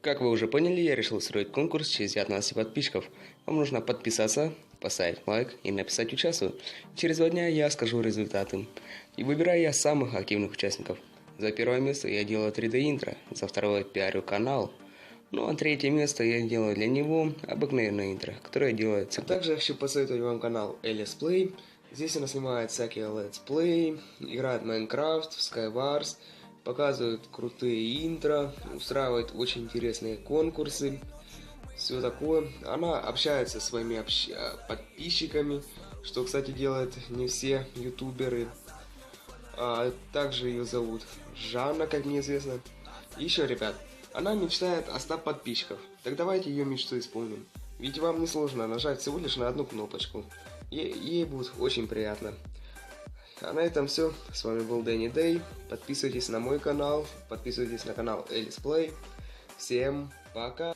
Как вы уже поняли, я решил устроить конкурс через 19 подписчиков. Вам нужно подписаться, поставить лайк и написать «Участвую». Через 2 дня я скажу результаты. И выбираю я самых активных участников. За первое место я делаю 3D интро, за второе пиарю канал. Ну а третье место я делаю для него обыкновенное интро, которое делается. Также я хочу посоветовать вам канал Элис Play. Здесь она снимает всякие летсплей, играет в Minecraft, в Skywars, показывает крутые интро, устраивает очень интересные конкурсы, все такое. Она общается со своими подписчиками, что, кстати, делают не все ютуберы. Также ее зовут Жанна, как мне известно. Еще, ребят, она мечтает о 100 подписчиков. Так давайте ее мечту исполним. Ведь вам не сложно нажать всего лишь на одну кнопочку. Ей будет очень приятно. А на этом все. С вами был Дэнни Дэй. Подписывайтесь на мой канал. Подписывайтесь на канал Элис Плей. Всем пока.